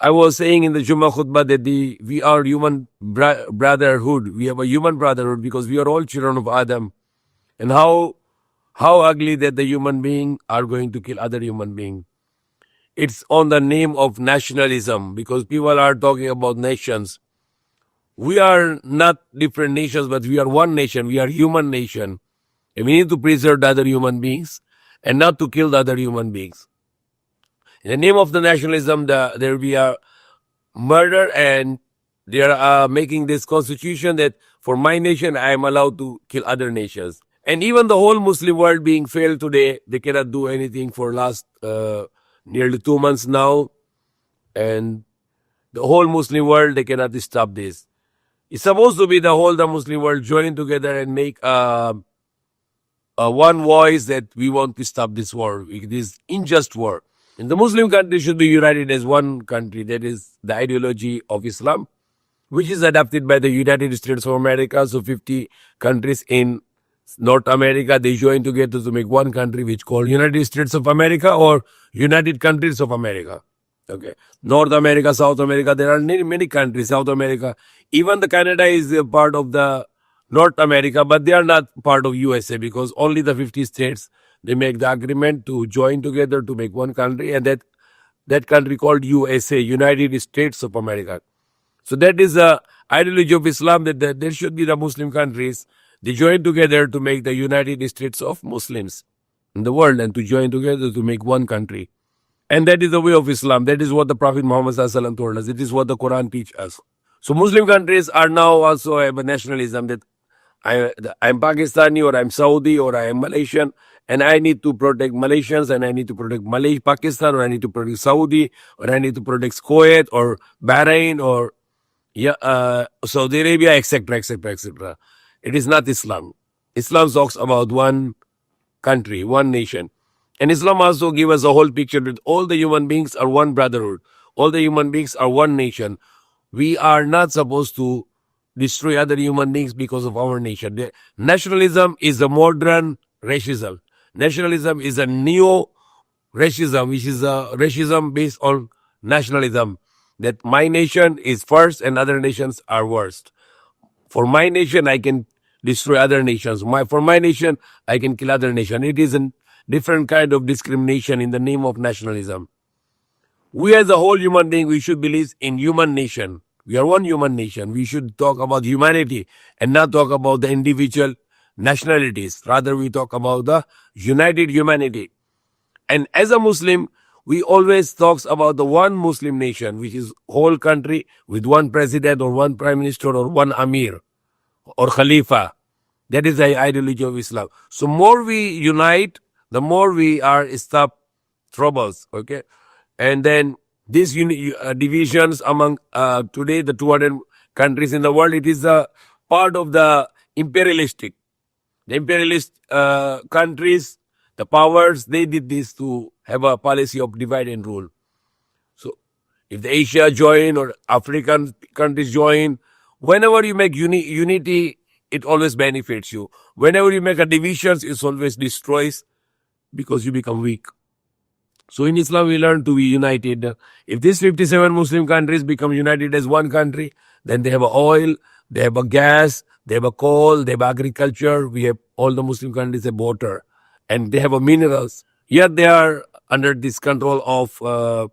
I was saying in the Jummah khutbah that we are human brotherhood. We have a human brotherhood because we are all children of Adam. And how ugly that the human being are going to kill other human being. It's on the name of nationalism because people are talking about nations. We are not different nations, but we are one nation. We are human nation. And we need to preserve the other human beings and not to kill the other human beings. In the name of the nationalism, there will be a murder, and they are making this constitution that for my nation, I am allowed to kill other nations. And even the whole Muslim world being failed today, they cannot do anything for last nearly 2 months now. And the whole Muslim world, they cannot stop this. It's supposed to be the Muslim world join together and make one voice that we want to stop this war, this unjust war. And the Muslim countries should be united as one country. That is the ideology of Islam, which is adopted by the United States of America. So 50 countries in North America, they join together to make one country which called United States of America or United Countries of America. Okay. North America, South America, there are many countries, South America. Even the Canada is a part of the North America, but they are not part of USA because only the 50 states, they make the agreement to join together to make one country, and that country called USA, United States of America. So that is the ideology of Islam, that there should be the Muslim countries. They join together to make the United States of Muslims in the world and to join together to make one country. And that is the way of Islam. That is what the Prophet Muhammad ﷺ told us. It is what the Quran teaches us. So Muslim countries are now also have a nationalism that I'm Pakistani or I'm Saudi or I am Malaysian, and I need to protect Malaysians, and I need to protect Pakistan, or I need to protect Saudi, or I need to protect Kuwait or Bahrain or Saudi Arabia, etc., etc., etc. It is not Islam. Islam talks about one country, one nation. And Islam also gives us a whole picture that all the human beings are one brotherhood. All the human beings are one nation. We are not supposed to destroy other human beings because of our nation. Nationalism is a modern racism. Nationalism is a neo-racism, which is a racism based on nationalism. That my nation is first and other nations are worst. For my nation, I can destroy other nations. For my nation, I can kill other nation. It is a different kind of discrimination in the name of nationalism. We as a whole human being, we should believe in human nation. We are one human nation. We should talk about humanity and not talk about the individual nationalities. Rather, we talk about the united humanity. And as a Muslim, we always talks about the one Muslim nation, which is whole country with one president or one prime minister or one Amir or Khalifa. That is the ideology of Islam. So more we unite, the more we are stop troubles. Okay. And then these divisions among today the 200 countries in the world, it is a part of the imperialist countries, the powers, they did this to have a policy of divide and rule. So if the Asia join or African countries join, whenever you make unity, it always benefits you. Whenever you make a divisions, it always destroys because you become weak. So in Islam, we learn to be united. If these 57 Muslim countries become united as one country, then they have a oil, they have a gas, they have a coal, they have agriculture. We have all the Muslim countries have water, and they have a minerals. Yet they are under this control of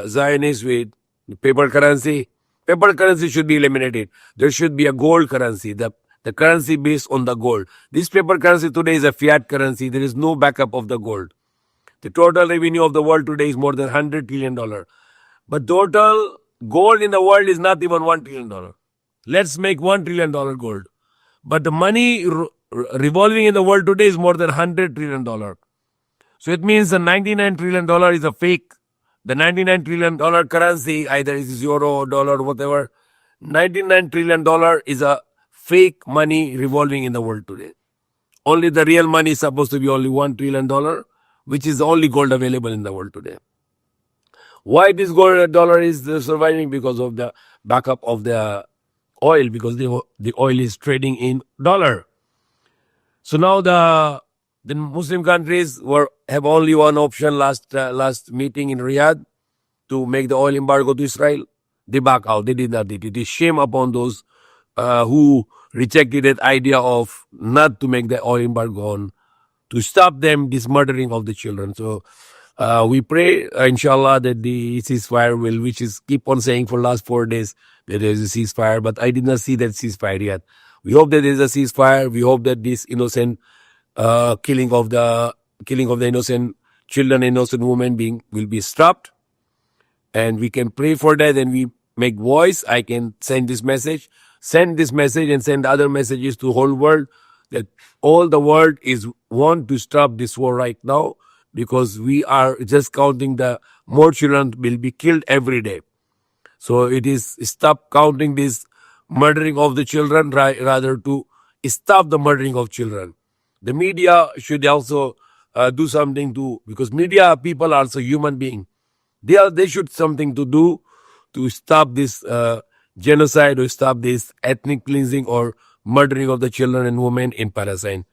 Zionists with paper currency. Paper currency should be eliminated. There should be a gold currency, the currency based on the gold. This paper currency today is a fiat currency. There is no backup of the gold. The total revenue of the world today is more than $100 trillion. But total gold in the world is not even $1 trillion. Let's make $1 trillion gold. But the money revolving in the world today is more than $100 trillion. So it means the $99 trillion is a fake. The $99 trillion currency, either it is euro, dollar, whatever, $99 trillion is a fake money revolving in the world today. Only the real money is supposed to be only $1 trillion, which is the only gold available in the world today. Why this gold dollar is surviving? Because of the backup of the oil, because the oil is trading in dollar. So now the Muslim countries have only one option last meeting in Riyadh to make the oil embargo to Israel, they back out. They did not do it. It is shame upon those who rejected that idea of not to make the oil embargo on, to stop them this murdering of the children. So we pray, inshallah, that the ceasefire will, which is keep on saying for last 4 days that there is a ceasefire, but I did not see that ceasefire yet. We hope that there is a ceasefire. We hope that this innocent killing of the innocent children, innocent women being will be stopped, and we can pray for that. And we make voice. I can send this message, and send other messages to the whole world that all the world is want to stop this war right now, because we are just counting the more children will be killed every day. So it is stop counting this murdering of the children, rather to stop the murdering of children. The media should also do something to, because media people are also human beings. They should something to do to stop this genocide, or stop this ethnic cleansing or murdering of the children and women in Palestine.